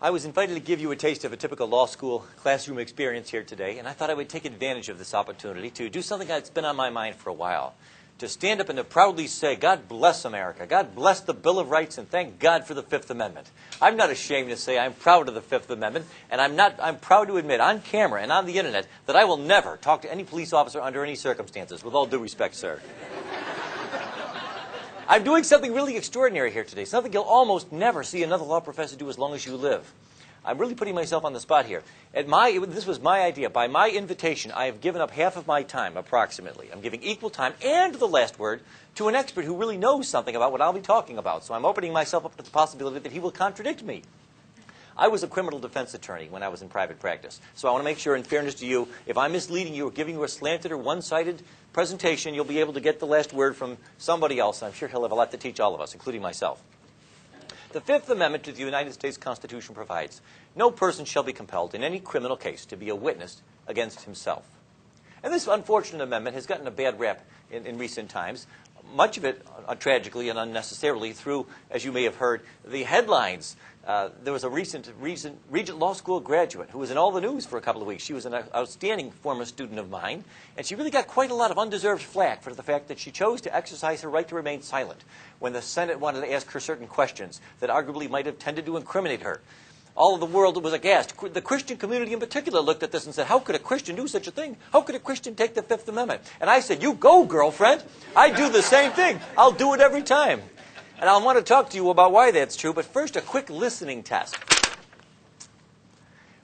I was invited to give you a taste of a typical law school classroom experience here today, and I thought I would take advantage of this opportunity to do something that's been on my mind for a while. To stand up and to proudly say, God bless America, God bless the Bill of Rights, and thank God for the Fifth Amendment. I'm not ashamed to say I'm proud of the Fifth Amendment, and I'm proud to admit on camera and on the internet that I will never talk to any police officer under any circumstances, with all due respect, sir. I'm doing something really extraordinary here today, something you'll almost never see another law professor do as long as you live. I'm really putting myself on the spot here. This was my idea. By my invitation, I have given up half of my time, approximately. I'm giving equal time and the last word to an expert who really knows something about what I'll be talking about. So I'm opening myself up to the possibility that he will contradict me. I was a criminal defense attorney when I was in private practice. So I want to make sure, in fairness to you, if I'm misleading you or giving you a slanted or one-sided presentation, you'll be able to get the last word from somebody else. I'm sure he'll have a lot to teach all of us, including myself. The Fifth Amendment to the United States Constitution provides, no person shall be compelled in any criminal case to be a witness against himself. And this unfortunate amendment has gotten a bad rap in recent times, much of it tragically and unnecessarily through, as you may have heard, the headlines. There was a recent Regent Law School graduate who was in all the news for a couple of weeks. She was an outstanding former student of mine, and she really got quite a lot of undeserved flack for the fact that she chose to exercise her right to remain silent when the Senate wanted to ask her certain questions that arguably might have tended to incriminate her. All of the world was aghast. The Christian community in particular looked at this and said, how could a Christian do such a thing? How could a Christian take the Fifth Amendment? And I said, you go, girlfriend. I do the same thing. I'll do it every time. And I want to talk to you about why that's true, but first a quick listening test.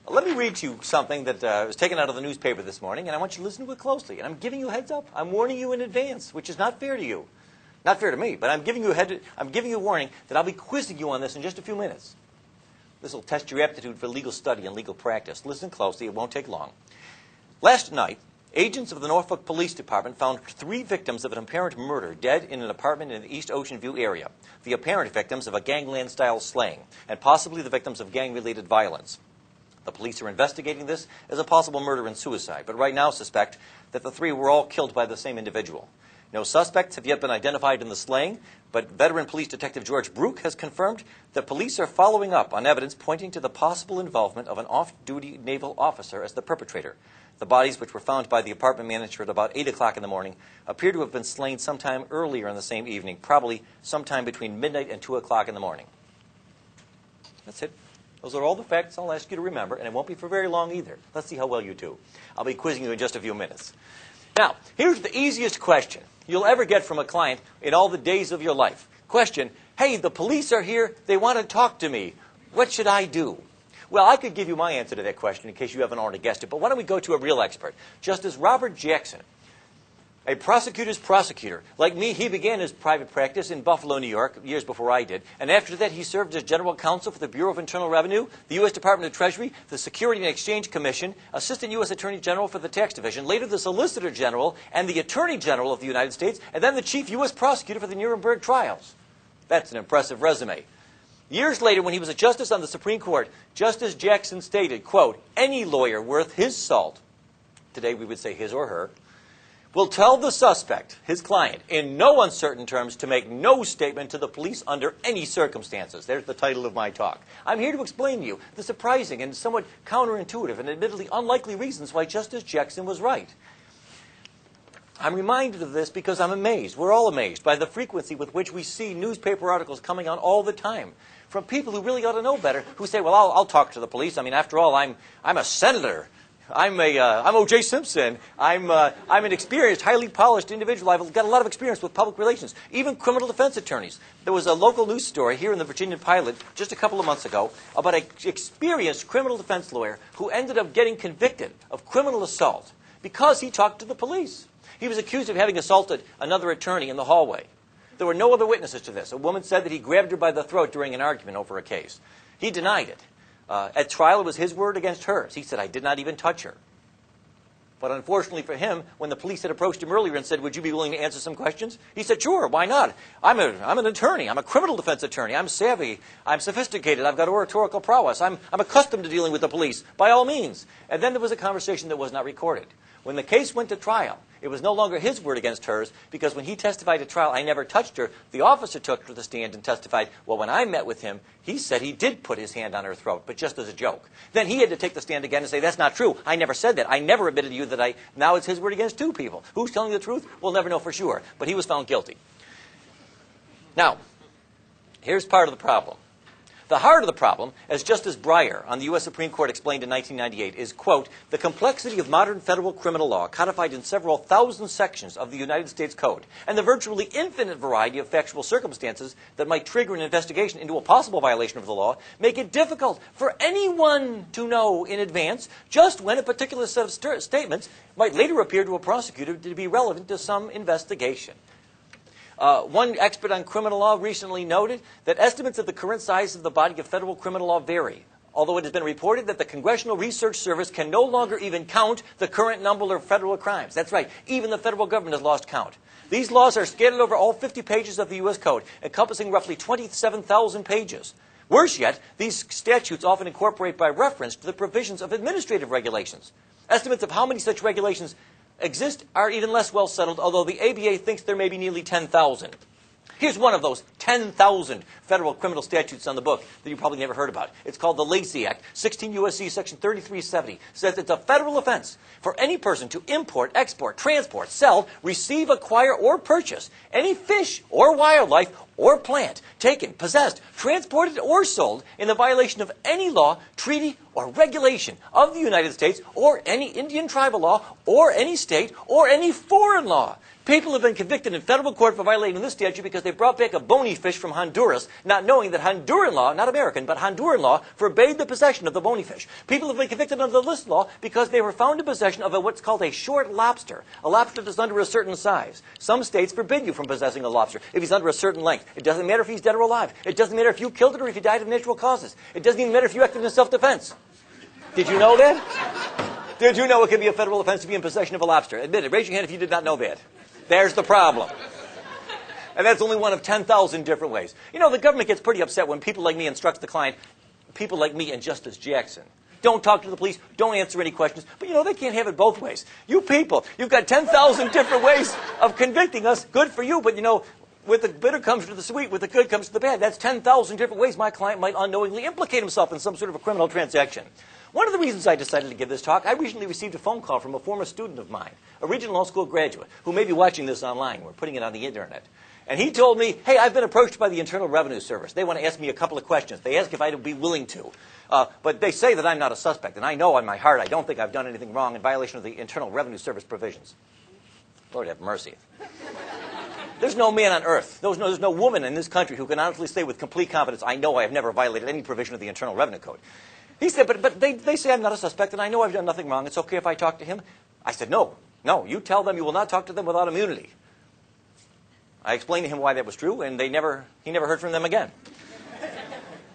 Let me read to you something that was taken out of the newspaper this morning, and I want you to listen to it closely. And I'm giving you a heads up. I'm warning you in advance, which is not fair to you. Not fair to me, but I'm giving you a warning that I'll be quizzing you on this in just a few minutes. This will test your aptitude for legal study and legal practice. Listen closely. It won't take long. Last night, agents of the Norfolk Police Department found 3 victims of an apparent murder dead in an apartment in the East Ocean View area. The apparent victims of a gangland-style slaying, and possibly the victims of gang-related violence. The police are investigating this as a possible murder and suicide, but right now suspect that the 3 were all killed by the same individual. No suspects have yet been identified in the slaying, but veteran police detective George Brook has confirmed that police are following up on evidence pointing to the possible involvement of an off-duty naval officer as the perpetrator. The bodies, which were found by the apartment manager at about 8 o'clock in the morning, appear to have been slain sometime earlier in the same evening, probably sometime between midnight and 2 o'clock in the morning. That's it. Those are all the facts I'll ask you to remember, and it won't be for very long either. Let's see how well you do. I'll be quizzing you in just a few minutes. Now, here's the easiest question you'll ever get from a client in all the days of your life. Question, hey, the police are here. They want to talk to me. What should I do? Well, I could give you my answer to that question in case you haven't already guessed it, but why don't we go to a real expert? Justice Robert Jackson, a prosecutor's prosecutor. Like me, he began his private practice in Buffalo, New York, years before I did. And after that, he served as general counsel for the Bureau of Internal Revenue, the U.S. Department of Treasury, the Security and Exchange Commission, Assistant U.S. Attorney General for the Tax Division, later the Solicitor General and the Attorney General of the United States, and then the Chief U.S. Prosecutor for the Nuremberg trials. That's an impressive resume. Years later, when he was a justice on the Supreme Court, Justice Jackson stated, quote, any lawyer worth his salt, today we would say his or her, will tell the suspect, his client, in no uncertain terms to make no statement to the police under any circumstances. There's the title of my talk. I'm here to explain to you the surprising and somewhat counterintuitive and admittedly unlikely reasons why Justice Jackson was right. I'm reminded of this because I'm amazed. We're all amazed by the frequency with which we see newspaper articles coming out all the time from people who really ought to know better, who say, well, I'll talk to the police. I mean, after all, I'm a senator. I'm O.J. Simpson. I'm an experienced, highly polished individual. I've got a lot of experience with public relations, even criminal defense attorneys. There was a local news story here in the Virginia Pilot just a couple of months ago about an experienced criminal defense lawyer who ended up getting convicted of criminal assault because he talked to the police. He was accused of having assaulted another attorney in the hallway. There were no other witnesses to this. A woman said that he grabbed her by the throat during an argument over a case. He denied it. At trial, it was his word against hers. He said, I did not even touch her. But unfortunately for him, when the police had approached him earlier and said, would you be willing to answer some questions? He said, sure, why not? I'm an attorney. I'm a criminal defense attorney. I'm savvy. I'm sophisticated. I've got oratorical prowess. I'm accustomed to dealing with the police, by all means. And then there was a conversation that was not recorded. When the case went to trial, it was no longer his word against hers, because when he testified at trial, I never touched her. The officer took her to the stand and testified, well, when I met with him, he said he did put his hand on her throat, but just as a joke. Then he had to take the stand again and say, that's not true. I never said that. I never admitted to you that now it's his word against two people. Who's telling the truth? We'll never know for sure. But he was found guilty. Now, here's part of the problem. The heart of the problem, as Justice Breyer on the U.S. Supreme Court explained in 1998, is, quote, the complexity of modern federal criminal law codified in several thousand sections of the United States Code and the virtually infinite variety of factual circumstances that might trigger an investigation into a possible violation of the law make it difficult for anyone to know in advance just when a particular set of statements might later appear to a prosecutor to be relevant to some investigation. One expert on criminal law recently noted that estimates of the current size of the body of federal criminal law vary, although it has been reported that the Congressional Research Service can no longer even count the current number of federal crimes. That's right, even the federal government has lost count. These laws are scattered over all 50 pages of the U.S. Code, encompassing roughly 27,000 pages. Worse yet, these statutes often incorporate by reference to the provisions of administrative regulations. Estimates of how many such regulations exist are even less well settled, although the ABA thinks there may be nearly 10,000. Here's one of those 10,000 federal criminal statutes on the book that you probably never heard about. It's called the Lacey Act. 16 U.S.C. Section 3370 says it's a federal offense for any person to import, export, transport, sell, receive, acquire, or purchase any fish or wildlife or plant taken, possessed, transported, or sold in the violation of any law, treaty, or regulation of the United States or any Indian tribal law or any state or any foreign law. People have been convicted in federal court for violating this statute because they brought back a bony fish from Honduras, not knowing that Honduran law, not American, but Honduran law, forbade the possession of the bony fish. People have been convicted under this law because they were found in possession of what's called a short lobster, a lobster that's under a certain size. Some states forbid you from possessing a lobster if he's under a certain length. It doesn't matter if he's dead or alive. It doesn't matter if you killed it or if he died of natural causes. It doesn't even matter if you acted in self-defense. Did you know that? Did you know it can be a federal offense to be in possession of a lobster? Admit it. Raise your hand if you did not know that. There's the problem. And that's only one of 10,000 different ways. You know, the government gets pretty upset when people like me instruct the client, people like me and Justice Jackson. Don't talk to the police, don't answer any questions. But, you know, they can't have it both ways. You people, you've got 10,000 different ways of convicting us. Good for you, but, you know, with the bitter comes to the sweet, with the good comes to the bad. That's 10,000 different ways my client might unknowingly implicate himself in some sort of a criminal transaction. One of the reasons I decided to give this talk, I recently received a phone call from a former student of mine, a regional law school graduate, who may be watching this online. We're putting it on the internet. And he told me, hey, I've been approached by the Internal Revenue Service. They want to ask me a couple of questions. They ask if I'd be willing to. But they say that I'm not a suspect. And I know in my heart I don't think I've done anything wrong in violation of the Internal Revenue Service provisions. Lord have mercy. There's no man on earth, there's no woman in this country who can honestly say with complete confidence, I know I have never violated any provision of the Internal Revenue Code. He said, but they say I'm not a suspect, and I know I've done nothing wrong. It's okay if I talk to him? I said, no, you tell them you will not talk to them without immunity. I explained to him why that was true, and he never heard from them again.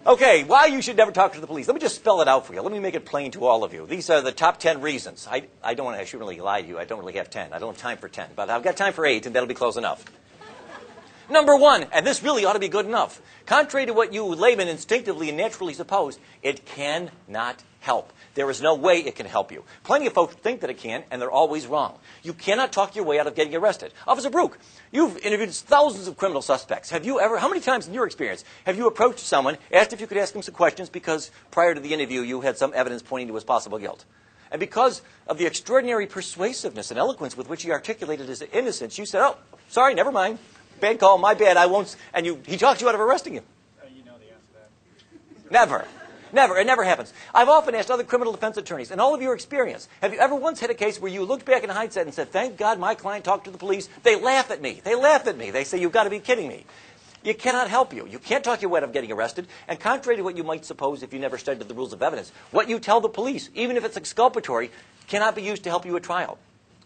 Okay, why you should never talk to the police. Let me just spell it out for you. Let me make it plain to all of you. These are the top 10 reasons. I shouldn't really lie to you. I don't really have 10. I don't have time for 10, but I've got time for 8, and that'll be close enough. Number 1, and this really ought to be good enough. Contrary to what you laymen instinctively and naturally suppose, it cannot help. There is no way it can help you. Plenty of folks think that it can, and they're always wrong. You cannot talk your way out of getting arrested. Officer Brook, you've interviewed thousands of criminal suspects. Have you ever, how many times in your experience, have you approached someone, asked if you could ask him some questions because prior to the interview you had some evidence pointing to his possible guilt? And because of the extraordinary persuasiveness and eloquence with which he articulated his innocence, you said, oh, sorry, never mind. Bad call, my bad, I won't. And he talked you out of arresting him. You know the answer to that. Never. Never. It never happens. I've often asked other criminal defense attorneys, in all of your experience, have you ever once had a case where you looked back in hindsight and said, thank God my client talked to the police? They laugh at me. They laugh at me. They say, you've got to be kidding me. You cannot help you. You can't talk your way out of getting arrested. And contrary to what you might suppose if you never studied the rules of evidence, what you tell the police, even if it's exculpatory, cannot be used to help you at trial.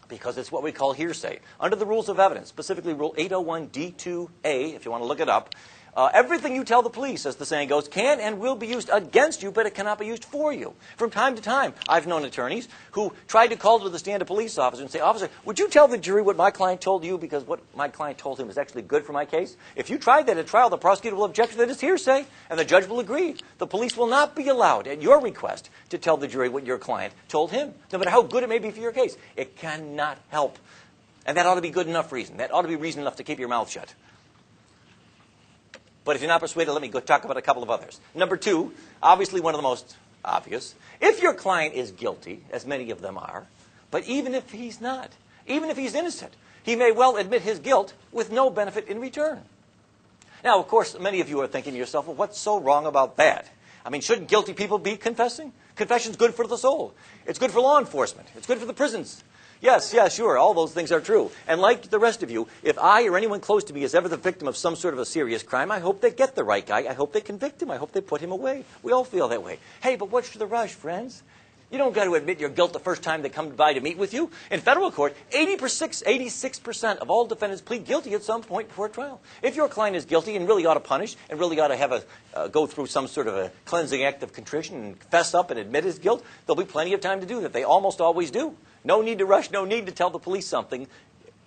Because it's what we call hearsay. Under the rules of evidence, specifically Rule 801D2A, if you want to look it up, Everything you tell the police, as the saying goes, can and will be used against you, but it cannot be used for you. From time to time, I've known attorneys who tried to call to the stand a police officer and say, "Officer, would you tell the jury what my client told you because what my client told him is actually good for my case? If you tried that at trial, the prosecutor will object to that as hearsay, and the judge will agree. The police will not be allowed, at your request, to tell the jury what your client told him, no matter how good it may be for your case. It cannot help." And that ought to be good enough reason. That ought to be reason enough to keep your mouth shut. But if you're not persuaded, let me go talk about a couple of others. Number two, obviously one of the most obvious. If your client is guilty, as many of them are, but even if he's not, even if he's innocent, he may well admit his guilt with no benefit in return. Now, of course, many of you are thinking to yourself, well, what's so wrong about that? I mean, shouldn't guilty people be confessing? Confession's good for the soul. It's good for law enforcement. It's good for the prisons. Yes, sure, all those things are true. And like the rest of you, if I or anyone close to me is ever the victim of some sort of a serious crime, I hope they get the right guy. I hope they convict him. I hope they put him away. We all feel that way. Hey, but what's the rush, friends? You don't got to admit your guilt the first time they come by to meet with you. In federal court, 86% of all defendants plead guilty at some point before trial. If your client is guilty and really ought to punish and really ought to have go through some sort of a cleansing act of contrition and fess up and admit his guilt, there'll be plenty of time to do that. They almost always do. No need to rush, no need to tell the police something.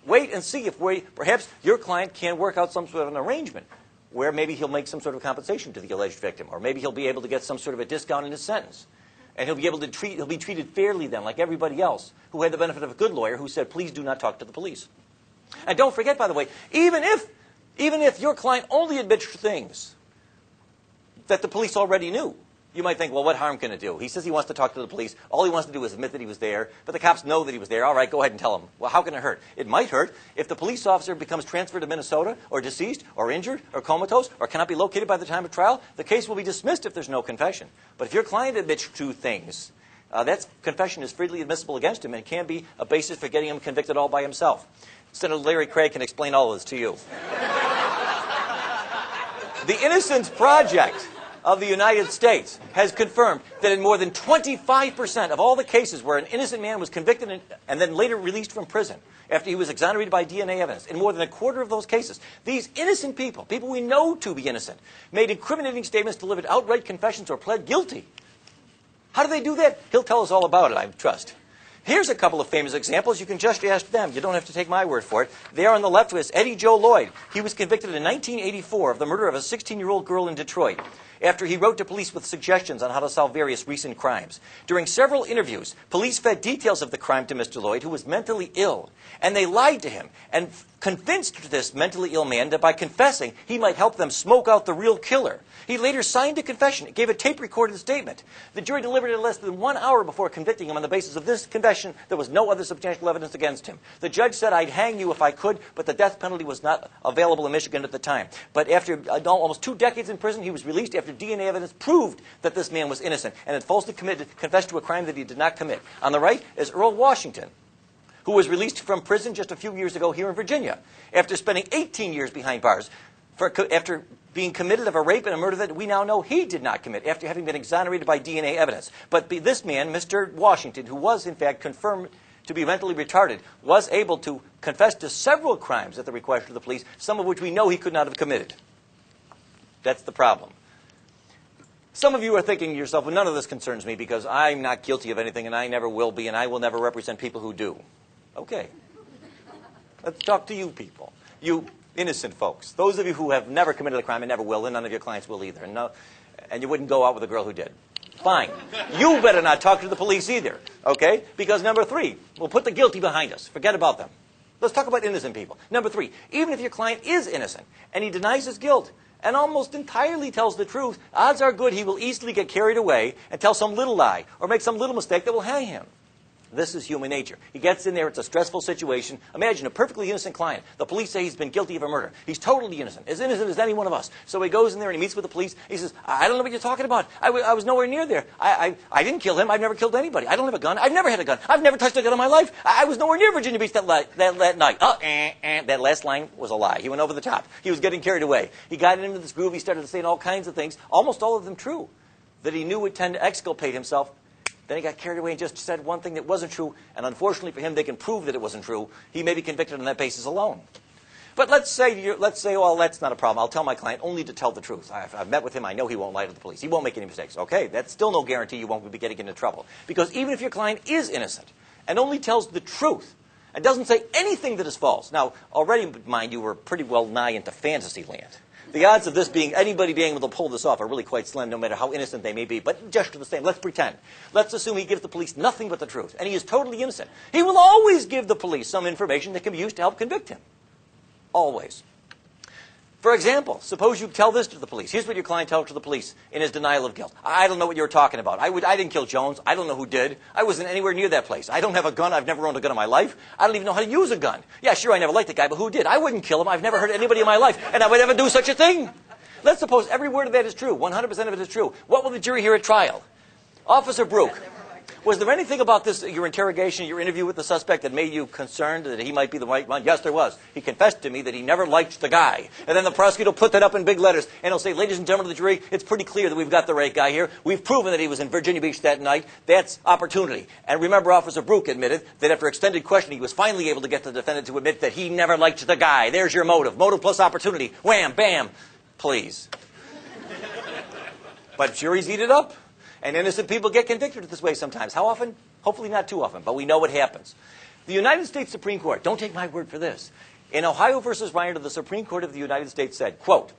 Wait and see if perhaps your client can work out some sort of an arrangement where maybe he'll make some sort of compensation to the alleged victim, or maybe he'll be able to get some sort of a discount in his sentence. And he'll be treated fairly then, like everybody else who had the benefit of a good lawyer who said, please do not talk to the police. And don't forget, by the way, even if your client only admits things that the police already knew, you might think, well, what harm can it do? He says he wants to talk to the police. All he wants to do is admit that he was there, but the cops know that he was there. All right, go ahead and tell him. Well, how can it hurt? It might hurt if the police officer becomes transferred to Minnesota, or deceased, or injured, or comatose, or cannot be located by the time of trial. The case will be dismissed if there's no confession. But if your client admits two things, that confession is freely admissible against him and can be a basis for getting him convicted all by himself. Senator Larry Craig can explain all of this to you. The Innocence Project of the United States has confirmed that in more than 25% of all the cases where an innocent man was convicted and then later released from prison after he was exonerated by DNA evidence, in more than a quarter of those cases, these innocent people we know to be innocent, made incriminating statements, delivered outright confessions, or pled guilty. How do they do that? He'll tell us all about it, I trust. Here's a couple of famous examples. You can just ask them. You don't have to take my word for it. There on the left was Eddie Joe Lloyd. He was convicted in 1984 of the murder of a 16-year-old girl in Detroit after he wrote to police with suggestions on how to solve various recent crimes. During several interviews, police fed details of the crime to Mr. Lloyd, who was mentally ill. And they lied to him and convinced this mentally ill man that by confessing, he might help them smoke out the real killer. He later signed a confession. It gave a tape-recorded statement. The jury delivered it less than 1 hour before convicting him on the basis of this confession. There was no other substantial evidence against him. The judge said, I'd hang you if I could, but the death penalty was not available in Michigan at the time. But after almost 2 decades in prison, he was released after DNA evidence proved that this man was innocent and had falsely confessed to a crime that he did not commit. On the right is Earl Washington, who was released from prison just a few years ago here in Virginia after spending 18 years behind bars after being committed of a rape and a murder that we now know he did not commit after having been exonerated by DNA evidence. But this man, Mr. Washington, who was in fact confirmed to be mentally retarded, was able to confess to several crimes at the request of the police, some of which we know he could not have committed. That's the problem. Some of you are thinking to yourself, well, none of this concerns me because I'm not guilty of anything and I never will be and I will never represent people who do. Okay. Let's talk to you people. You innocent folks. Those of you who have never committed a crime and never will, and none of your clients will either. And you wouldn't go out with a girl who did. Fine. You better not talk to the police either. Okay? Because number 3, we'll put the guilty behind us. Forget about them. Let's talk about innocent people. Number 3, even if your client is innocent and he denies his guilt and almost entirely tells the truth, odds are good he will easily get carried away and tell some little lie or make some little mistake that will hang him. This is human nature. He gets in there. It's a stressful situation. Imagine a perfectly innocent client. The police say he's been guilty of a murder. He's totally innocent as any one of us. So he goes in there and he meets with the police. He says, I don't know what you're talking about. I was nowhere near there. I didn't kill him. I've never killed anybody. I don't have a gun. I've never had a gun. I've never touched a gun in my life. I was nowhere near Virginia Beach that night. That last line was a lie. He went over the top. He was getting carried away. He got into this groove. He started saying all kinds of things, almost all of them true, that he knew would tend to exculpate himself. Then he got carried away and just said one thing that wasn't true, and unfortunately for him, they can prove that it wasn't true. He may be convicted on that basis alone. But let's say, well, that's not a problem. I'll tell my client only to tell the truth. I've met with him. I know he won't lie to the police. He won't make any mistakes. Okay, that's still no guarantee you won't be getting into trouble. Because even if your client is innocent and only tells the truth and doesn't say anything that is false. Now, already, mind you, we're pretty well nigh into fantasy land. The odds of anybody being able to pull this off are really quite slim, no matter how innocent they may be. But just the same, let's pretend. Let's assume he gives the police nothing but the truth, and he is totally innocent. He will always give the police some information that can be used to help convict him. Always. For example, suppose you tell this to the police. Here's what your client tells to the police in his denial of guilt. I don't know what you were talking about. I didn't kill Jones. I don't know who did. I wasn't anywhere near that place. I don't have a gun. I've never owned a gun in my life. I don't even know how to use a gun. Yeah, sure, I never liked the guy, but who did? I wouldn't kill him. I've never hurt anybody in my life, and I would never do such a thing. Let's suppose every word of that is true. 100% of it is true. What will the jury hear at trial? Officer Brooke, was there anything about this, your interrogation, your interview with the suspect that made you concerned that he might be the right one? Yes, there was. He confessed to me that he never liked the guy. And then the prosecutor will put that up in big letters, and he'll say, ladies and gentlemen of the jury, it's pretty clear that we've got the right guy here. We've proven that he was in Virginia Beach that night. That's opportunity. And remember, Officer Brooke admitted that after extended questioning, he was finally able to get the defendant to admit that he never liked the guy. There's your motive. Motive plus opportunity. Wham, bam. Please. But juries eat it up. And innocent people get convicted this way sometimes. How often? Hopefully not too often, but we know what happens. The United States Supreme Court, don't take my word for this. In Ohio versus Reiner, the Supreme Court of the United States said, quote,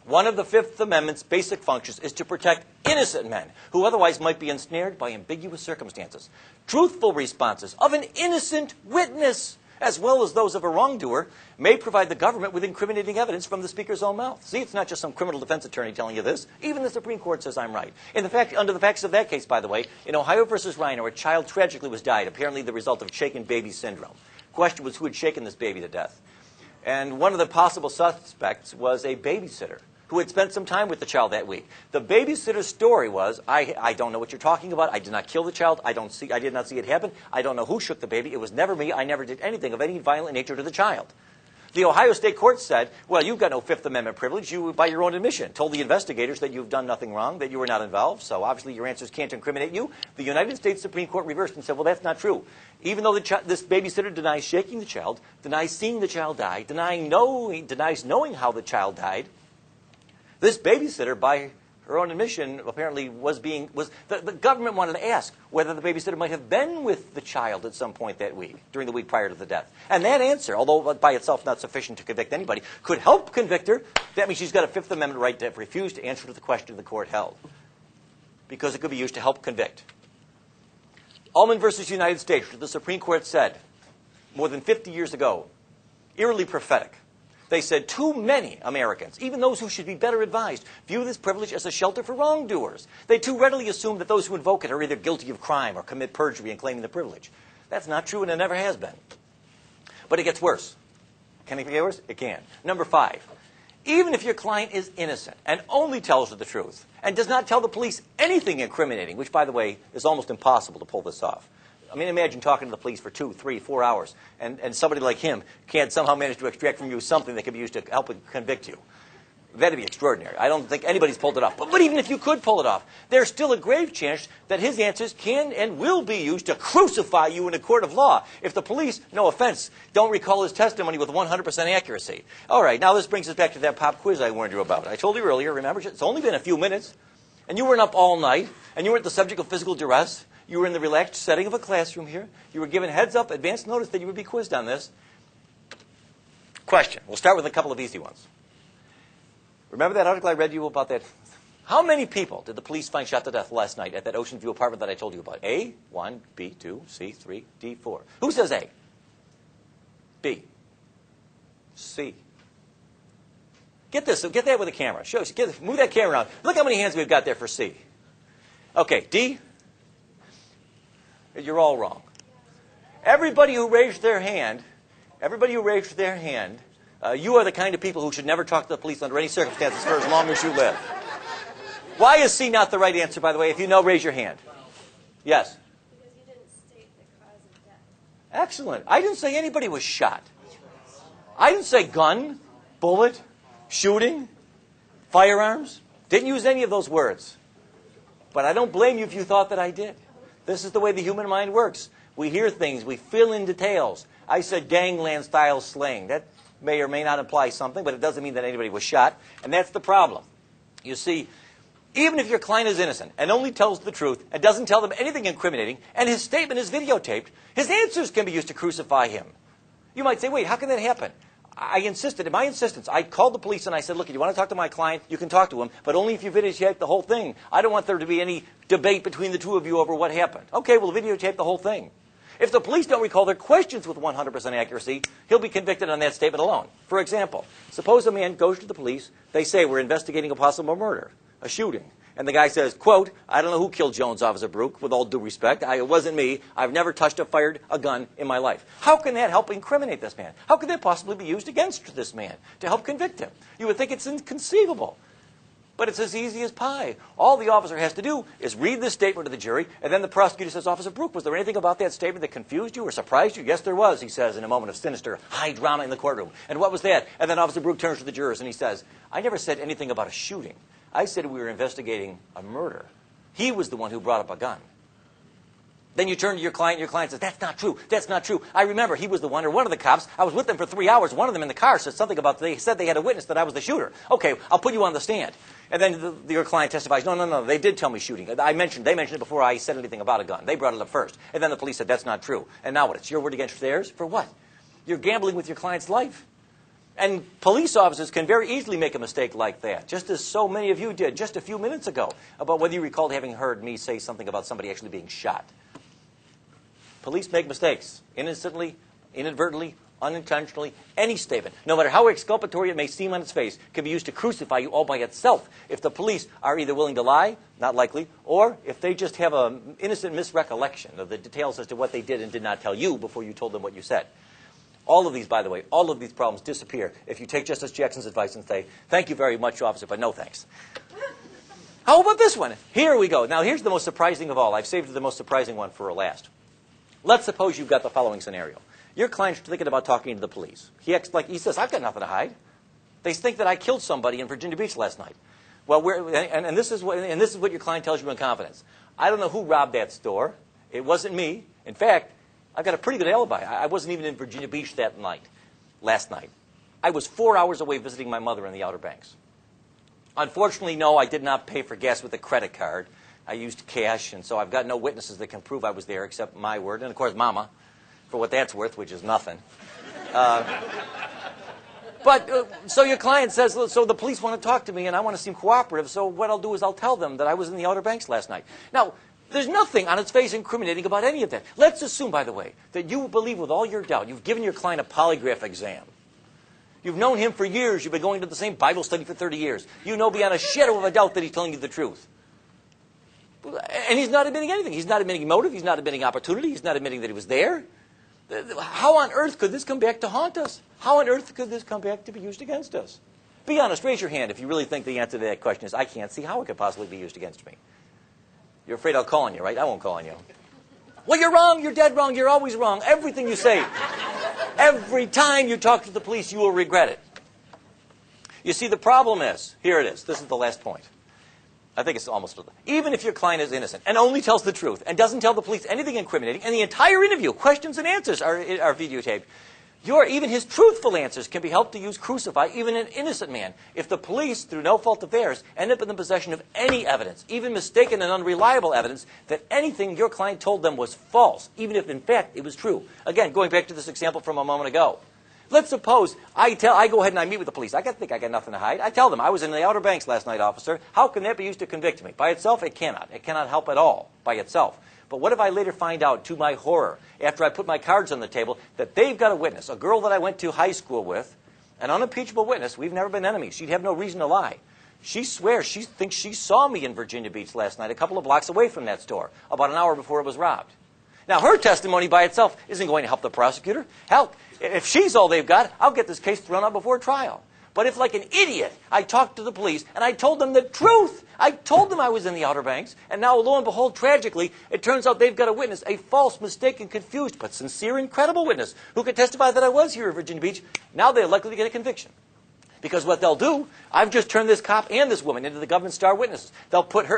one of the Fifth Amendment's basic functions is to protect innocent men who otherwise might be ensnared by ambiguous circumstances. Truthful responses of an innocent witness, as well as those of a wrongdoer, may provide the government with incriminating evidence from the speaker's own mouth. See, it's not just some criminal defense attorney telling you this. Even the Supreme Court says I'm right. Under the facts of that case, by the way, in Ohio versus Reiner, a child tragically was died, apparently the result of shaken baby syndrome. The question was who had shaken this baby to death. And one of the possible suspects was a babysitter who had spent some time with the child that week. The babysitter's story was, I don't know what you're talking about. I did not kill the child. I did not see it happen. I don't know who shook the baby. It was never me. I never did anything of any violent nature to the child. The Ohio State Court said, well, you've got no Fifth Amendment privilege. You, by your own admission, told the investigators that you've done nothing wrong, that you were not involved, so obviously your answers can't incriminate you. The United States Supreme Court reversed and said, well, that's not true. Even though this babysitter denies shaking the child, denies seeing the child die, denies knowing how the child died, this babysitter, by her own admission, apparently the government wanted to ask whether the babysitter might have been with the child at some point that week, during the week prior to the death. And that answer, although by itself not sufficient to convict anybody, could help convict her. That means she's got a Fifth Amendment right to refuse to answer to the question the court held, because it could be used to help convict. Ullman versus United States, the Supreme Court said more than 50 years ago, eerily prophetic. They said too many Americans, even those who should be better advised, view this privilege as a shelter for wrongdoers. They too readily assume that those who invoke it are either guilty of crime or commit perjury in claiming the privilege. That's not true, and it never has been. But it gets worse. Can it get worse? It can. Number 5. Even if your client is innocent and only tells you the truth and does not tell the police anything incriminating, which, by the way, is almost impossible to pull this off. I mean, imagine talking to the police for 2, 3, 4 hours, and somebody like him can't somehow manage to extract from you something that can be used to help convict you. That'd be extraordinary. I don't think anybody's pulled it off. But even if you could pull it off, there's still a grave chance that his answers can and will be used to crucify you in a court of law if the police, no offense, don't recall his testimony with 100% accuracy. All right, now this brings us back to that pop quiz I warned you about. I told you earlier, remember, it's only been a few minutes, and you weren't up all night, and you weren't the subject of physical duress. You were in the relaxed setting of a classroom here. You were given heads up, advance notice that you would be quizzed on this. Question. We'll start with a couple of easy ones. Remember that article I read you about that? How many people did the police find shot to death last night at that Ocean View apartment that I told you about? A, 1, B, 2, C, 3, D, 4. Who says A? B. C. Get this. Get that with a camera. Move that camera around. Look how many hands we've got there for C. Okay, D. You're all wrong. Everybody who raised their hand, you are the kind of people who should never talk to the police under any circumstances for as long as you live. Why is C not the right answer, by the way? If you know, raise your hand. Yes? Because you didn't state the cause of death. Excellent. I didn't say anybody was shot. I didn't say gun, bullet, shooting, firearms. Didn't use any of those words. But I don't blame you if you thought that I did. This is the way the human mind works. We hear things. We fill in details. I said gangland-style slaying. That may or may not imply something, but it doesn't mean that anybody was shot. And that's the problem. You see, even if your client is innocent and only tells the truth and doesn't tell them anything incriminating, and his statement is videotaped, his answers can be used to crucify him. You might say, wait, how can that happen? I insisted, in my insistence, I called the police and I said, look, if you want to talk to my client, you can talk to him, but only if you videotape the whole thing. I don't want there to be any debate between the two of you over what happened. Okay, we'll videotape the whole thing. If the police don't recall their questions with 100% accuracy, he'll be convicted on that statement alone. For example, suppose a man goes to the police, they say, we're investigating a possible murder, a shooting. And the guy says, quote, I don't know who killed Jones, Officer Brook, with all due respect. It wasn't me. I've never touched or fired a gun in my life. How can that help incriminate this man? How could that possibly be used against this man to help convict him? You would think it's inconceivable. But it's as easy as pie. All the officer has to do is read this statement to the jury, and then the prosecutor says, Officer Brook, was there anything about that statement that confused you or surprised you? Yes, there was, he says, in a moment of sinister, high drama in the courtroom. And what was that? And then Officer Brook turns to the jurors and he says, I never said anything about a shooting. I said we were investigating a murder. He was the one who brought up a gun. Then you turn to your client, and your client says, that's not true, that's not true. I remember he was the one, or one of the cops. I was with them for 3 hours. One of them in the car said something about, they said they had a witness that I was the shooter. Okay, I'll put you on the stand. And then your client testifies, no, they did tell me shooting. They mentioned it before I said anything about a gun. They brought it up first. And then the police said, that's not true. And now what? It's your word against theirs? For what? You're gambling with your client's life. And police officers can very easily make a mistake like that, just as so many of you did just a few minutes ago, about whether you recalled having heard me say something about somebody actually being shot. Police make mistakes, innocently, inadvertently, unintentionally. Any statement, no matter how exculpatory it may seem on its face, can be used to crucify you all by itself if the police are either willing to lie, not likely, or if they just have an innocent misrecollection of the details as to what they did and did not tell you before you told them what you said. All of these, by the way, all of these problems disappear if you take Justice Jackson's advice and say, thank you very much, officer, but no thanks. How about this one? Here we go. Now, here's the most surprising of all. I've saved the most surprising one for last. Let's suppose you've got the following scenario. Your client's thinking about talking to the police. He says, I've got nothing to hide. They think that I killed somebody in Virginia Beach last night. Well, this is what your client tells you in confidence. I don't know who robbed that store. It wasn't me. In fact, I've got a pretty good alibi. I wasn't even in Virginia Beach that night, last night. I was 4 hours away visiting my mother in the Outer Banks. Unfortunately, no, I did not pay for gas with a credit card. I used cash, and so I've got no witnesses that can prove I was there except my word, and of course, Mama, for what that's worth, which is nothing. So your client says, so the police want to talk to me, and I want to seem cooperative, so what I'll do is I'll tell them that I was in the Outer Banks last night. Now, there's nothing on its face incriminating about any of that. Let's assume, by the way, that you believe with all your doubt. You've given your client a polygraph exam. You've known him for years. You've been going to the same Bible study for 30 years. You know beyond a shadow of a doubt that he's telling you the truth. And he's not admitting anything. He's not admitting motive. He's not admitting opportunity. He's not admitting that he was there. How on earth could this come back to haunt us? How on earth could this come back to be used against us? Be honest. Raise your hand if you really think the answer to that question is, I can't see how it could possibly be used against me. You're afraid I'll call on you, right? I won't call on you. Well, you're wrong. You're dead wrong. You're always wrong. Everything you say, every time you talk to the police, you will regret it. You see, the problem is, here it is. This is the last point. I think it's almost, even if your client is innocent and only tells the truth and doesn't tell the police anything incriminating, and the entire interview, questions and answers are videotaped, even his truthful answers can be helped to use crucify even an innocent man. If the police, through no fault of theirs, end up in the possession of any evidence, even mistaken and unreliable evidence, that anything your client told them was false, even if in fact it was true. Again, going back to this example from a moment ago. Let's suppose I go ahead and I meet with the police. I think I got nothing to hide. I tell them I was in the Outer Banks last night, officer. How can that be used to convict me? By itself, it cannot. It cannot help at all by itself. But what if I later find out, to my horror, after I put my cards on the table, that they've got a witness, a girl that I went to high school with, an unimpeachable witness. We've never been enemies. She'd have no reason to lie. She swears she thinks she saw me in Virginia Beach last night, a couple of blocks away from that store, about an hour before it was robbed. Now, her testimony by itself isn't going to help the prosecutor. Hell, if she's all they've got, I'll get this case thrown out before trial. But if, like an idiot, I talked to the police and I told them the truth, I told them I was in the Outer Banks, and now, lo and behold, tragically, it turns out they've got a witness, a false, mistaken, confused, but sincere and credible witness who could testify that I was here at Virginia Beach. Now they're likely to get a conviction. Because what they'll do, I've just turned this cop and this woman into the government star witnesses. They'll put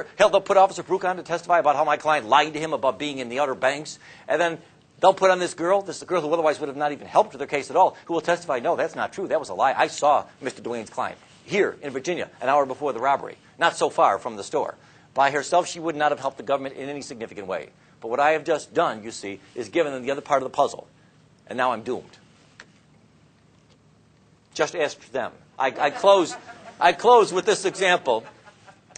Officer Brook on to testify about how my client lied to him about being in the Outer Banks. And then They'll put on this girl who otherwise would have not even helped with their case at all, who will testify, no, that's not true. That was a lie. I saw Mr. Duane's client here in Virginia an hour before the robbery, not so far from the store. By herself, she would not have helped the government in any significant way. But what I have just done, you see, is given them the other part of the puzzle. And now I'm doomed. Just ask them. I close with this example.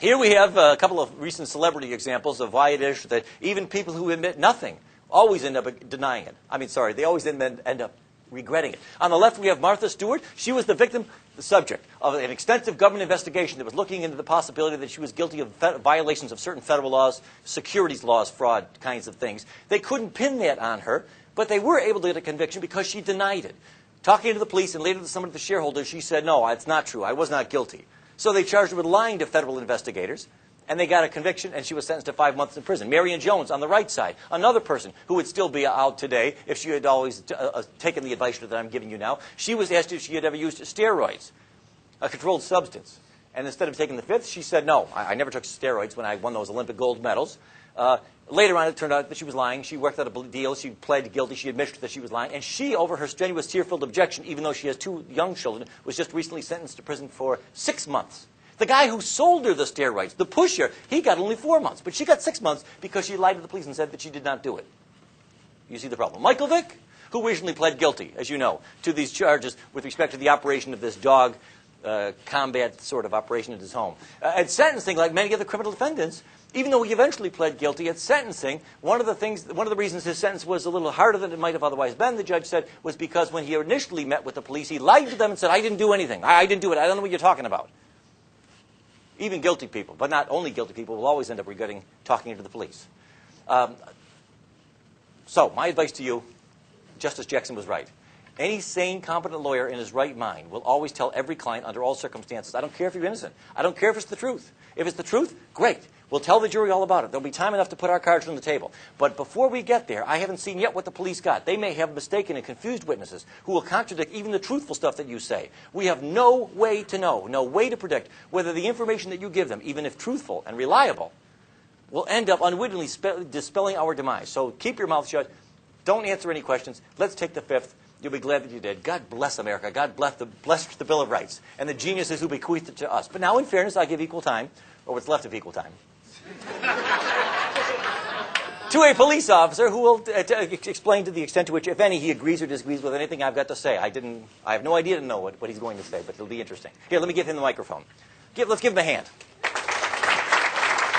Here we have a couple of recent celebrity examples of why it is that even people who admit nothing always end up denying it. They always end up regretting it. On the left, we have Martha Stewart. She was the subject of an extensive government investigation that was looking into the possibility that she was guilty of violations of certain federal laws, securities laws, fraud kinds of things. They couldn't pin that on her, but they were able to get a conviction because she denied it. Talking to the police and later to some of the shareholders, she said, no, it's not true. I was not guilty. So they charged her with lying to federal investigators. And they got a conviction, and she was sentenced to 5 months in prison. Marion Jones, on the right side, another person who would still be out today if she had always taken the advice that I'm giving you now. She was asked if she had ever used steroids, a controlled substance. And instead of taking the fifth, she said, no, I never took steroids when I won those Olympic gold medals. Later on, it turned out that she was lying. She worked out a deal. She pled guilty. She admitted that she was lying. And she, over her strenuous, tear-filled objection, even though she has 2 young children, was just recently sentenced to prison for 6 months. The guy who sold her the steroids, the pusher, he got only 4 months. But she got 6 months because she lied to the police and said that she did not do it. You see the problem. Michael Vick, who recently pled guilty, as you know, to these charges with respect to the operation of this dog combat sort of operation at his home. At sentencing, like many other criminal defendants, even though he eventually pled guilty at sentencing, one of the reasons his sentence was a little harder than it might have otherwise been, the judge said, was because when he initially met with the police, he lied to them and said, I didn't do anything. I didn't do it. I don't know what you're talking about. Even guilty people, but not only guilty people, will always end up regretting talking to the police. So, my advice to you, Justice Jackson was right. Any sane, competent lawyer in his right mind will always tell every client under all circumstances, I don't care if you're innocent. I don't care if it's the truth. If it's the truth, great. We'll tell the jury all about it. There'll be time enough to put our cards on the table. But before we get there, I haven't seen yet what the police got. They may have mistaken and confused witnesses who will contradict even the truthful stuff that you say. We have no way to know, no way to predict whether the information that you give them, even if truthful and reliable, will end up unwittingly dispelling our demise. So keep your mouth shut. Don't answer any questions. Let's take the fifth. You'll be glad that you did. God bless America. God bless the Bill of Rights and the geniuses who bequeathed it to us. But now, in fairness, I give equal time, or what's left of equal time, to a police officer who will explain to the extent to which, if any, he agrees or disagrees with anything I've got to say. I have no idea to know what he's going to say, but it'll be interesting. Here, let me give him the microphone. Let's give him a hand.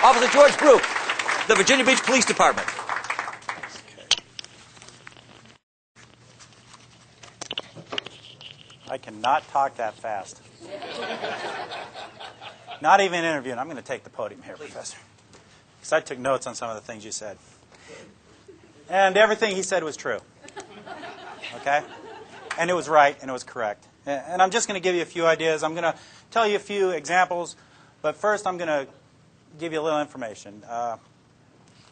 Officer George Brook, the Virginia Beach Police Department. I cannot talk that fast. Not even interviewing. I'm going to take the podium here, Professor. Because I took notes on some of the things you said. And everything he said was true. Okay? And it was right, and it was correct. And I'm just going to give you a few ideas. I'm going to tell you a few examples. But first, I'm going to give you a little information.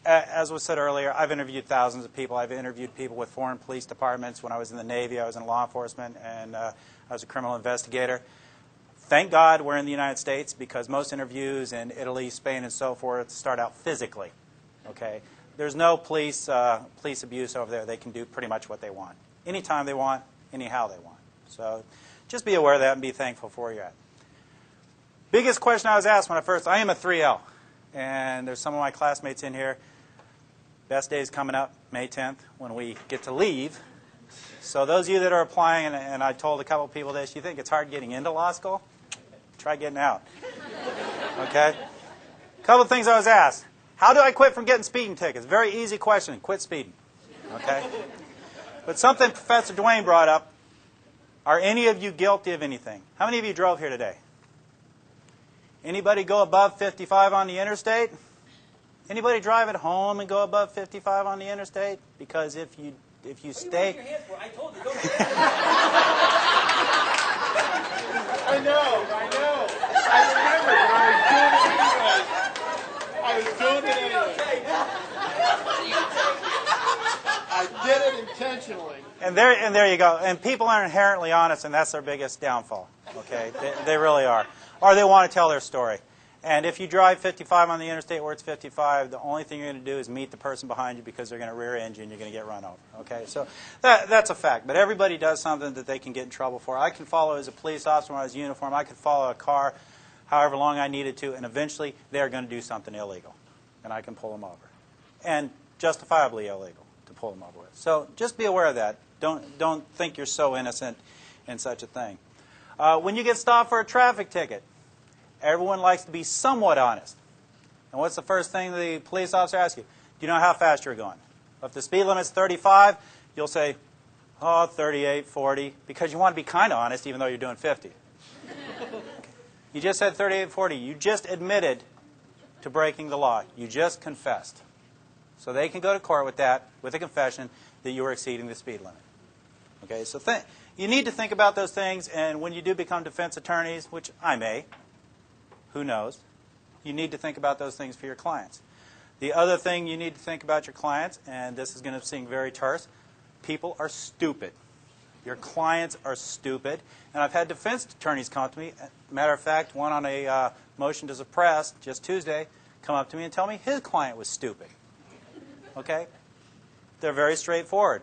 As was said earlier, I've interviewed thousands of people. I've interviewed people with foreign police departments. When I was in the Navy, I was in law enforcement, and I was a criminal investigator. Thank God we're in the United States, because most interviews in Italy, Spain, and so forth start out physically. Okay? There's no police abuse over there. They can do pretty much what they want. Anytime they want, anyhow they want. So just be aware of that and be thankful for where you're at. Biggest question I was asked when I am a 3L. And there's some of my classmates in here. Best day is coming up, May 10th, when we get to leave. So those of you that are applying, and I told a couple of people this, you think it's hard getting into law school? Try getting out. Okay? A couple of things I was asked. How do I quit from getting speeding tickets? Very easy question. Quit speeding. Okay? But something Professor Duane brought up. Are any of you guilty of anything? How many of you drove here today? Anybody go above 55 on the interstate? Anybody drive at home and go above 55 on the interstate? Because if you stay... I told you, don't I know. I remember, but I was doing it anyway. I did it intentionally. And there you go. And people are inherently honest, and that's their biggest downfall. Okay, they really are. Or they want to tell their story. And if you drive 55 on the interstate where it's 55, the only thing you're going to do is meet the person behind you because they're going to rear end you and you're going to get run over. Okay, so that's a fact. But everybody does something that they can get in trouble for. I can follow as a police officer when I was in uniform. I could follow a car however long I needed to, and eventually they're going to do something illegal, and I can pull them over, and justifiably illegal to pull them over with. So just be aware of that. Don't think you're so innocent in such a thing. When you get stopped for a traffic ticket, everyone likes to be somewhat honest. And what's the first thing the police officer asks you? Do you know how fast you're going? If the speed limit's 35, you'll say, oh, 38, 40, because you want to be kind of honest even though you're doing 50. You just said 38, 40. You just admitted to breaking the law. You just confessed. So they can go to court with that, with a confession that you were exceeding the speed limit. Okay, so you need to think about those things, and when you do become defense attorneys, which I may, who knows, you need to think about those things for your clients. The other thing you need to think about your clients, and this is going to seem very terse, people are stupid. Your clients are stupid. And I've had defense attorneys come up to me. Matter of fact, one on a motion to suppress just Tuesday come up to me and tell me his client was stupid. Okay? They're very straightforward.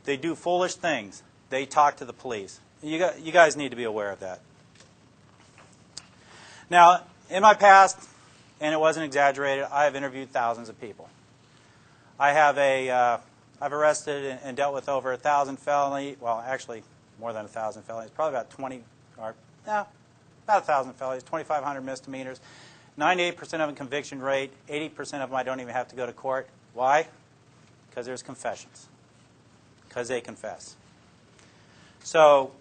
They do foolish things. They talk to the police. You guys need to be aware of that. Now, in my past, and it wasn't exaggerated, I have interviewed thousands of people. I've arrested and dealt with over 1,000 felonies. Well, actually, more than 1,000 felonies. Probably about 20, or no, about 1,000 felonies, 2,500 misdemeanors. 98% of them conviction rate. 80% of them I don't even have to go to court. Why? Because there's confessions. Because they confess. So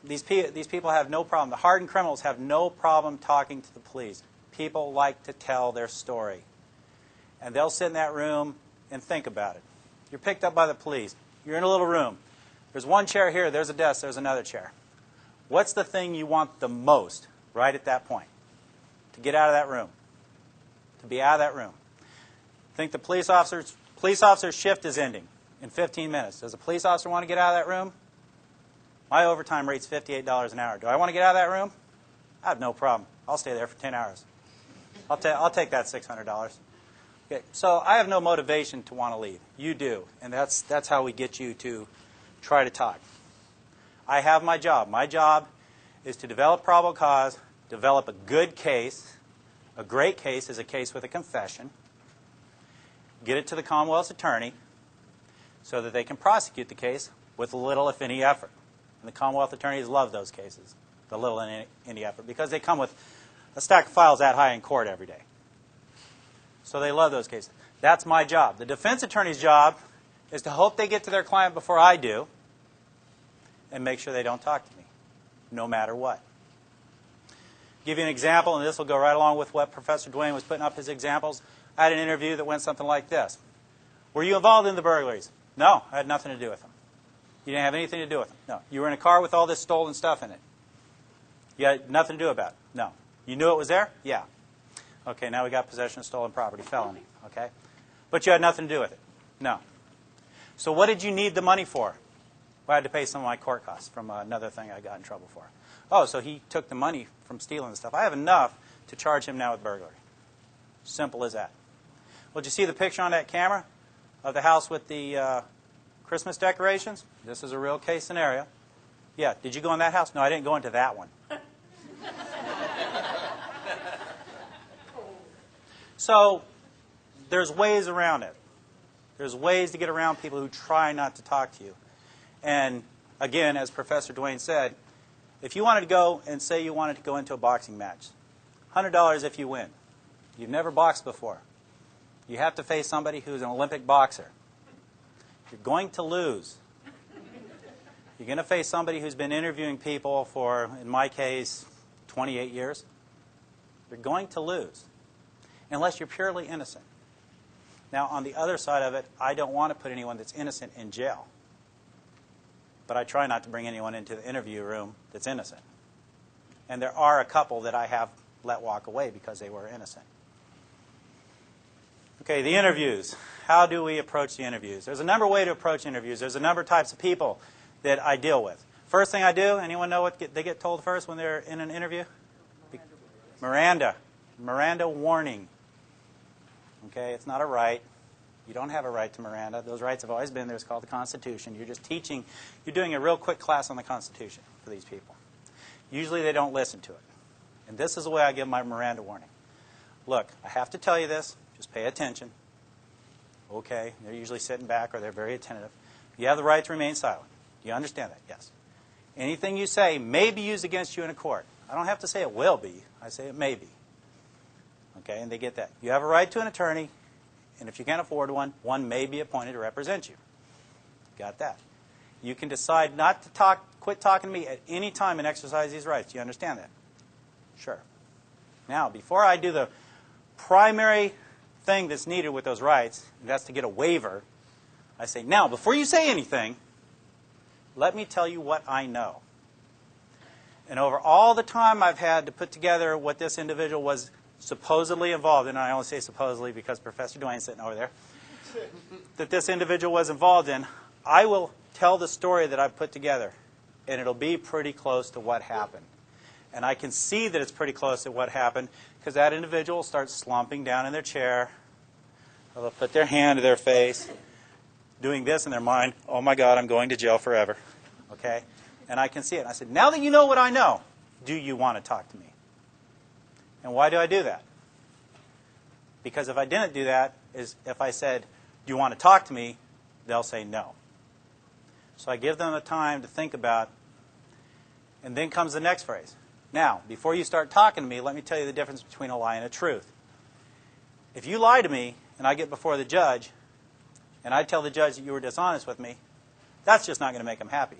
these people have no problem. The hardened criminals have no problem talking to the police. People like to tell their story. And they'll sit in that room and think about it. You're picked up by the police. You're in a little room. There's one chair here. There's a desk. There's another chair. What's the thing you want the most right at that point? To get out of that room. To be out of that room. Think the police officer's shift is ending in 15 minutes. Does a police officer want to get out of that room? My overtime rate's $58 an hour. Do I want to get out of that room? I have no problem. I'll stay there for 10 hours. I'll take that $600. Okay, so I have no motivation to want to leave. You do, and that's how we get you to try to talk. I have my job. My job is to develop probable cause, develop a good case. A great case is a case with a confession. Get it to the Commonwealth's attorney so that they can prosecute the case with little, if any, effort. And the Commonwealth attorneys love those cases, the little and any effort, because they come with a stack of files that high in court every day. So they love those cases. That's my job. The defense attorney's job is to hope they get to their client before I do and make sure they don't talk to me, no matter what. Give you an example, and this will go right along with what Professor Dwayne was putting up his examples. I had an interview that went something like this. Were you involved in the burglaries? No, I had nothing to do with them. You didn't have anything to do with them? No. You were in a car with all this stolen stuff in it? You had nothing to do about it? No. You knew it was there? Yeah. Okay, now we got possession of stolen property, felony. Okay? But you had nothing to do with it? No. So what did you need the money for? Well, I had to pay some of my court costs from another thing I got in trouble for. Oh, so he took the money from stealing the stuff. I have enough to charge him now with burglary. Simple as that. Well, did you see the picture on that camera of the house with the Christmas decorations? This is a real case scenario. Yeah, did you go in that house? No, I didn't go into that one. So there's ways around it. There's ways to get around people who try not to talk to you. And again, as Professor Dwayne said, if you wanted to go and say you wanted to go into a boxing match, $100 if you win. You've never boxed before. You have to face somebody who's an Olympic boxer. You're going to lose. You're going to face somebody who's been interviewing people for, in my case, 28 years. You're going to lose, unless you're purely innocent. Now, on the other side of it, I don't want to put anyone that's innocent in jail. But I try not to bring anyone into the interview room that's innocent. And there are a couple that I have let walk away because they were innocent. Okay, the interviews. How do we approach the interviews? There's a number of ways to approach interviews. There's a number of types of people that I deal with. First thing I do, anyone know what they get told first when they're in an interview? Miranda. Miranda warning. Okay, it's not a right. You don't have a right to Miranda. Those rights have always been there. It's called the Constitution. You're just teaching, you're doing a real quick class on the Constitution for these people. Usually they don't listen to it. And this is the way I give my Miranda warning. Look, I have to tell you this. Just pay attention. Okay, they're usually sitting back or they're very attentive. You have the right to remain silent. Do you understand that? Yes. Anything you say may be used against you in a court. I don't have to say it will be. I say it may be. Okay, and they get that. You have a right to an attorney, and if you can't afford one, one may be appointed to represent you. Got that. You can decide not to quit talking to me at any time and exercise these rights. Do you understand that? Sure. Now, before I do the primary thing that's needed with those rights, and that's to get a waiver, I say, now, before you say anything, let me tell you what I know. And over all the time I've had to put together what this individual was supposedly involved in, and I only say supposedly because Professor Dwayne's sitting over there, that this individual was involved in, I will tell the story that I've put together, and it'll be pretty close to what happened. And I can see that it's pretty close to what happened because that individual starts slumping down in their chair. They'll put their hand to their face, doing this in their mind, oh my God, I'm going to jail forever. Okay? And I can see it. And I said, now that you know what I know, do you want to talk to me? And why do I do that? Because if I didn't do that, is if I said, do you want to talk to me, they'll say no. So I give them the time to think about, and then comes the next phrase. Now, before you start talking to me, let me tell you the difference between a lie and a truth. If you lie to me, and I get before the judge, and I tell the judge that you were dishonest with me, that's just not going to make him happy.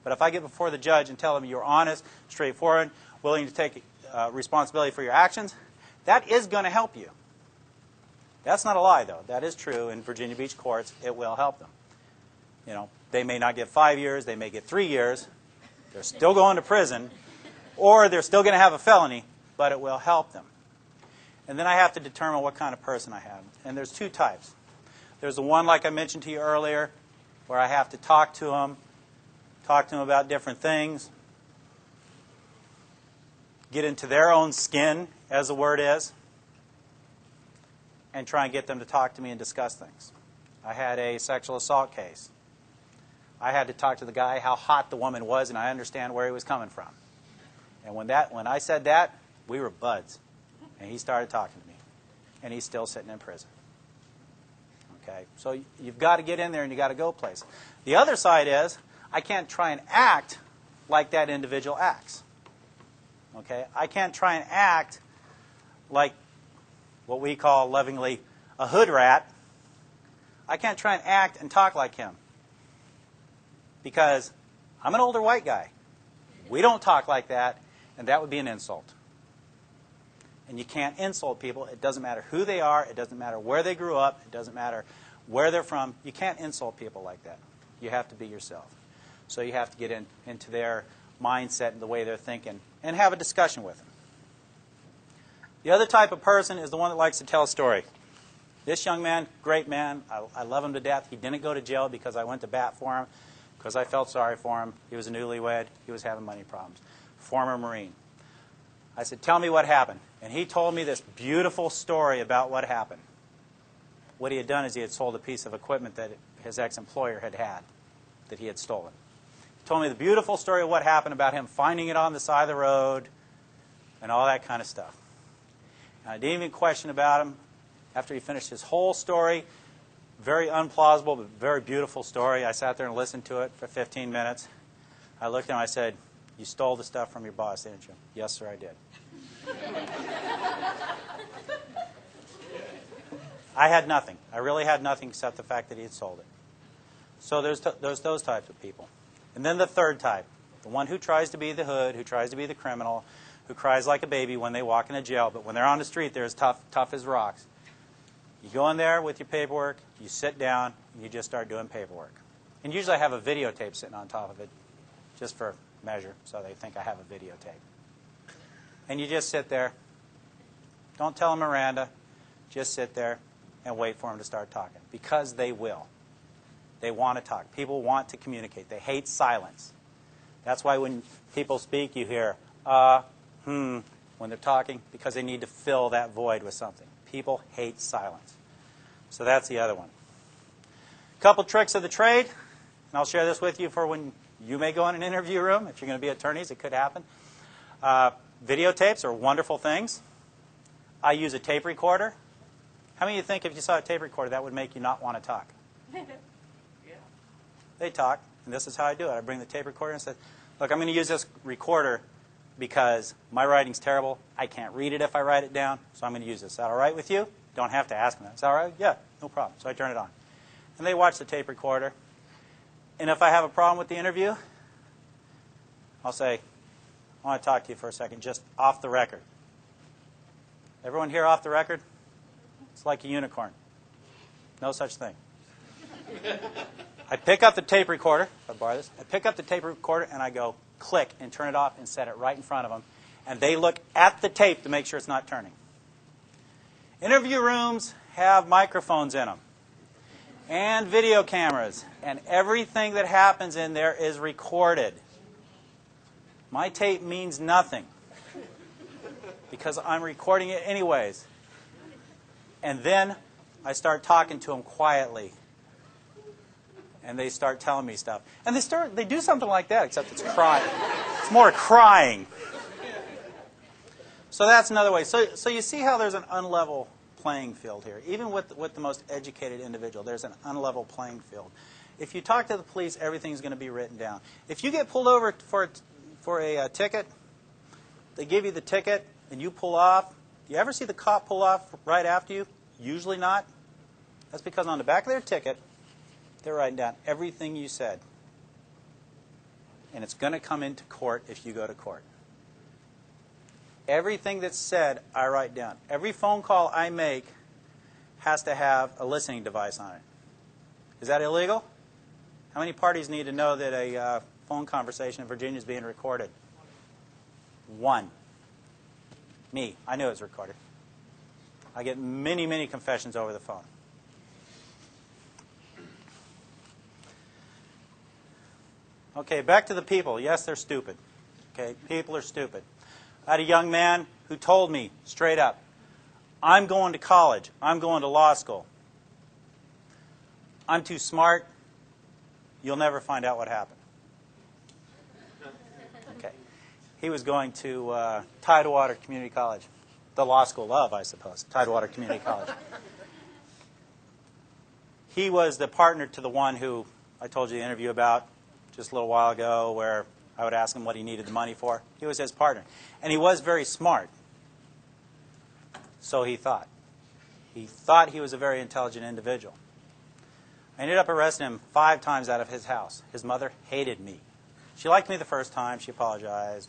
But if I get before the judge and tell him you're honest, straightforward, willing to take responsibility for your actions, that is going to help you. That's not a lie, though. That is true. In Virginia Beach courts, it will help them. You know, they may not get 5 years, they may get 3 years. They're still going to prison, or they're still going to have a felony, but it will help them. And then I have to determine what kind of person I have. And there's two types. There's the one, like I mentioned to you earlier, where I have to talk to them about different things, get into their own skin, as the word is, and try and get them to talk to me and discuss things. I had a sexual assault case. I had to talk to the guy how hot the woman was, and I understand where he was coming from. And when I said that, we were buds. And he started talking to me. And he's still sitting in prison. Okay? So you've got to get in there and you've got to go place. The other side is, I can't try and act like that individual acts. Okay? I can't try and act like what we call lovingly a hood rat. I can't try and act and talk like him. Because I'm an older white guy. We don't talk like that, and that would be an insult. And you can't insult people. It doesn't matter who they are. It doesn't matter where they grew up. It doesn't matter where they're from. You can't insult people like that. You have to be yourself. So you have to get into their mindset and the way they're thinking and have a discussion with them. The other type of person is the one that likes to tell a story. This young man, great man. I love him to death. He didn't go to jail because I went to bat for him, because I felt sorry for him. He was a newlywed. He was having money problems. Former Marine. I said, tell me what happened. And he told me this beautiful story about what happened. What he had done is he had sold a piece of equipment that his ex-employer had that he had stolen. He told me the beautiful story of what happened about him finding it on the side of the road and all that kind of stuff. And I didn't even question about him. After he finished his whole story, very unplausible but very beautiful story, I sat there and listened to it for 15 minutes. I looked at him and I said, you stole the stuff from your boss, didn't you? Yes, sir, I did. I had nothing. I really had nothing except the fact that he had sold it. So there's those types of people. And then the third type, the one who tries to be the hood, who tries to be the criminal, who cries like a baby when they walk into jail, but when they're on the street, they're as tough as rocks. You go in there with your paperwork, you sit down, and you just start doing paperwork. And usually I have a videotape sitting on top of it, just for measure, so they think I have a videotape. And you just sit there. Don't tell them Miranda. Just sit there and wait for them to start talking. Because they will. They want to talk. People want to communicate. They hate silence. That's why when people speak, you hear, when they're talking because they need to fill that void with something. People hate silence. So that's the other one. A couple tricks of the trade, and I'll share this with you for when you may go in an interview room. If you're going to be attorneys, it could happen. Videotapes are wonderful things. I use a tape recorder. How many of you think if you saw a tape recorder, that would make you not want to talk? Yeah. They talk, and this is how I do it. I bring the tape recorder and say, look, I'm going to use this recorder because my writing's terrible. I can't read it if I write it down, so I'm going to use this. Is that all right with you? Don't have to ask them that. Is that all right? Yeah, no problem. So I turn it on. And they watch the tape recorder. And if I have a problem with the interview, I'll say, I want to talk to you for a second, just off the record. Everyone here off the record? It's like a unicorn. No such thing. I pick up the tape recorder. If I borrow this, I pick up the tape recorder and I go click and turn it off and set it right in front of them. And they look at the tape to make sure it's not turning. Interview rooms have microphones in them and video cameras. And everything that happens in there is recorded. My tape means nothing because I'm recording it anyways. And then I start talking to them quietly. And they start telling me stuff. And they do something like that, except it's crying. It's more crying. So that's another way. So you see how there's an unlevel playing field here. Even with the most educated individual, there's an unlevel playing field. If you talk to the police, everything's going to be written down. If you get pulled over for a ticket, they give you the ticket, and you pull off. Do you ever see the cop pull off right after you? Usually not. That's because on the back of their ticket, they're writing down everything you said. And it's going to come into court if you go to court. Everything that's said, I write down. Every phone call I make has to have a listening device on it. Is that illegal? How many parties need to know that a phone conversation in Virginia is being recorded? One. Me. I knew it was recorded. I get many, many confessions over the phone. Okay, back to the people. Yes, they're stupid. Okay, people are stupid. I had a young man who told me straight up, I'm going to college. I'm going to law school. I'm too smart. You'll never find out what happened. Okay. He was going to Tidewater Community College. The law school of, I suppose. Tidewater Community College. He was the partner to the one who I told you the interview about just a little while ago where I would ask him what he needed the money for. He was his partner. And he was very smart. So he thought. He thought he was a very intelligent individual. I ended up arresting him 5 times out of his house. His mother hated me. She liked me the first time. She apologized.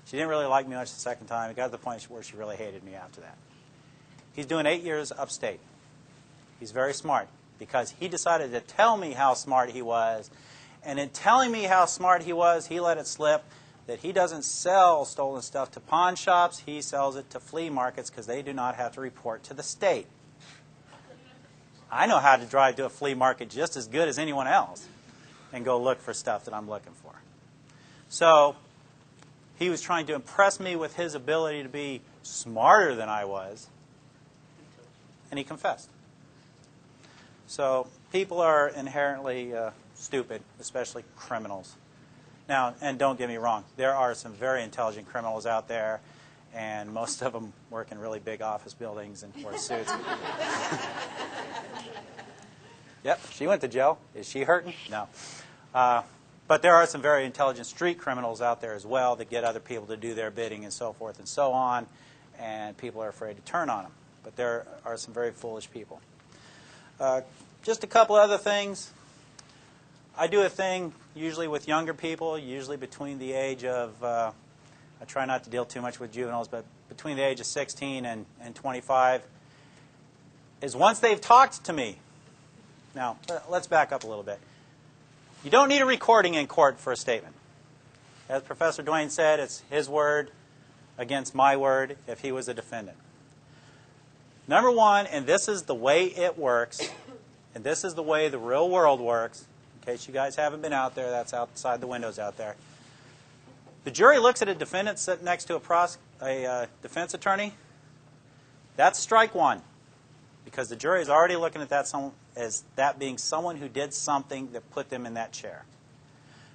She didn't really like me much the second time. It got to the point where she really hated me after that. He's doing 8 years upstate. He's very smart because he decided to tell me how smart he was. And in telling me how smart he was, he let it slip that he doesn't sell stolen stuff to pawn shops. He sells it to flea markets because they do not have to report to the state. I know how to drive to a flea market just as good as anyone else and go look for stuff that I'm looking for. So he was trying to impress me with his ability to be smarter than I was, and he confessed. So people are inherently stupid, especially criminals. Now, and don't get me wrong, there are some very intelligent criminals out there, and most of them work in really big office buildings and wear suits. Yep, she went to jail. Is she hurting? No. But there are some very intelligent street criminals out there as well that get other people to do their bidding and so forth and so on, and people are afraid to turn on them. But there are some very foolish people. Just a couple other things. I do a thing usually with younger people, usually between the age of, I try not to deal too much with juveniles, but between the age of 16 and 25, is once they've talked to me. Now, let's back up a little bit. You don't need a recording in court for a statement. As Professor Duane said, it's his word against my word if he was a defendant. Number one, and this is the way it works, and this is the way the real world works, in case you guys haven't been out there, that's outside the windows out there. The jury looks at a defendant sitting next to a defense attorney. That's strike one, because the jury is already looking at that as that being someone who did something that put them in that chair.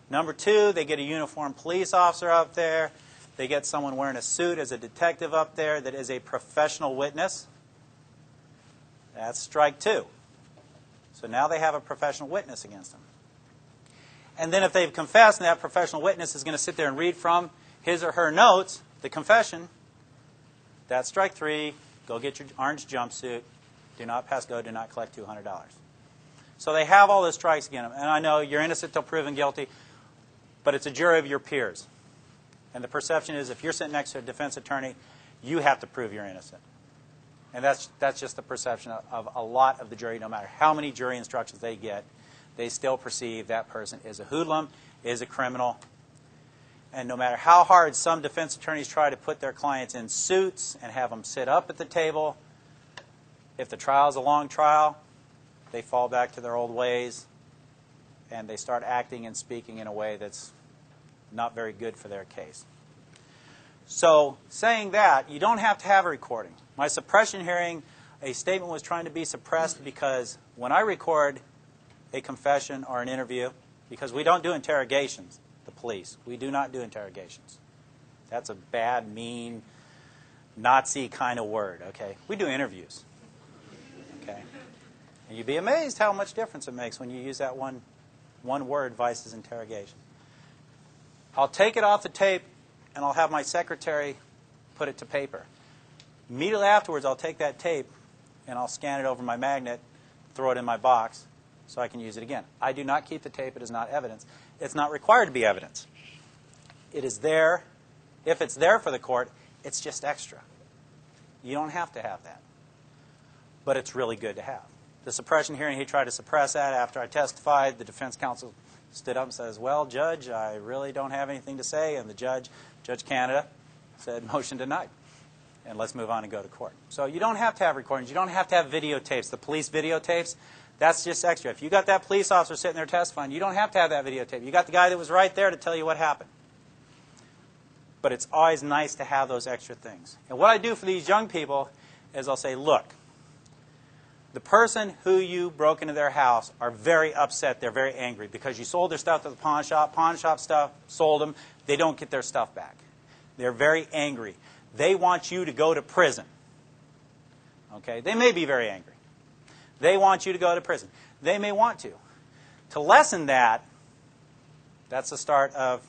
Number two, they get a uniformed police officer up there. They get someone wearing a suit as a detective up there that is a professional witness. That's strike two. So now they have a professional witness against them. And then if they've confessed and that professional witness is going to sit there and read from his or her notes, the confession, that's strike three. Go get your orange jumpsuit. Do not pass go. Do not collect $200. So they have all those strikes against them. And I know you're innocent till proven guilty, but it's a jury of your peers. And the perception is if you're sitting next to a defense attorney, you have to prove you're innocent. And that's just the perception of a lot of the jury. No matter how many jury instructions they get, they still perceive that person is a hoodlum, is a criminal. And no matter how hard some defense attorneys try to put their clients in suits and have them sit up at the table, if the trial is a long trial, they fall back to their old ways and they start acting and speaking in a way that's not very good for their case. So saying that, you don't have to have a recording. My suppression hearing, a statement was trying to be suppressed because when I record a confession or an interview, because we don't do interrogations, the police. We do not do interrogations. That's a bad, mean, Nazi kind of word, okay? We do interviews, okay? And you'd be amazed how much difference it makes when you use that one word versus interrogation. I'll take it off the tape and I'll have my secretary put it to paper. Immediately afterwards, I'll take that tape and I'll scan it over my magnet, throw it in my box so I can use it again. I do not keep the tape. It is not evidence. It's not required to be evidence. It is there. If it's there for the court, it's just extra. You don't have to have that. But it's really good to have. The suppression hearing, he tried to suppress that. After I testified, the defense counsel stood up and says, well, Judge, I really don't have anything to say. And the Judge Canada, said, motion denied. And let's move on and go to court. So you don't have to have recordings. You don't have to have videotapes. The police videotapes, that's just extra. If you got that police officer sitting there testifying, you don't have to have that videotape. You got the guy that was right there to tell you what happened. But it's always nice to have those extra things. And what I do for these young people is I'll say, look, the person who you broke into their house are very upset. They're very angry because you sold their stuff to the pawn shop. Pawn shop stuff, sold them. They don't get their stuff back. They're very angry. They want you to go to prison. Okay? They may be very angry. They want you to go to prison. They may want to. To lessen that, that's the start of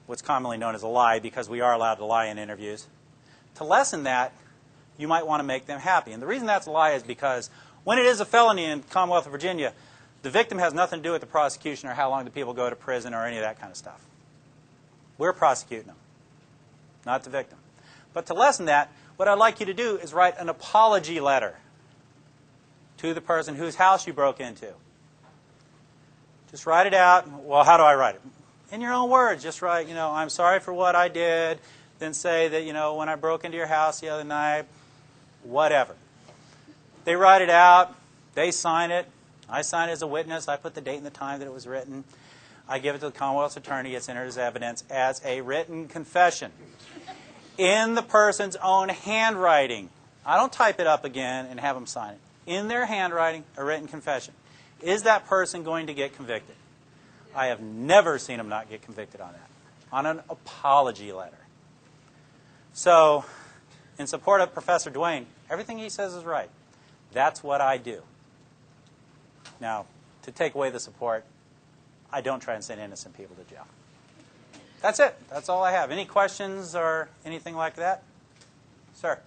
what's commonly known as a lie, because we are allowed to lie in interviews. To lessen that, you might want to make them happy. And the reason that's a lie is because when it is a felony in the Commonwealth of Virginia, the victim has nothing to do with the prosecution or how long the people go to prison or any of that kind of stuff. We're prosecuting them, not the victim. But to lessen that, what I'd like you to do is write an apology letter to the person whose house you broke into. Just write it out. Well, how do I write it? In your own words. Just write, I'm sorry for what I did. Then say that, when I broke into your house the other night, whatever. They write it out. They sign it. I sign it as a witness. I put the date and the time that it was written. I give it to the Commonwealth's attorney. It's entered as evidence as a written confession in the person's own handwriting. I don't type it up again and have them sign it. In their handwriting, a written confession. Is that person going to get convicted? I have never seen them not get convicted on that. On an apology letter. So, in support of Professor Duane, everything he says is right. That's what I do. Now, to take away the support, I don't try and send innocent people to jail. That's it. That's all I have. Any questions or anything like that? Sir?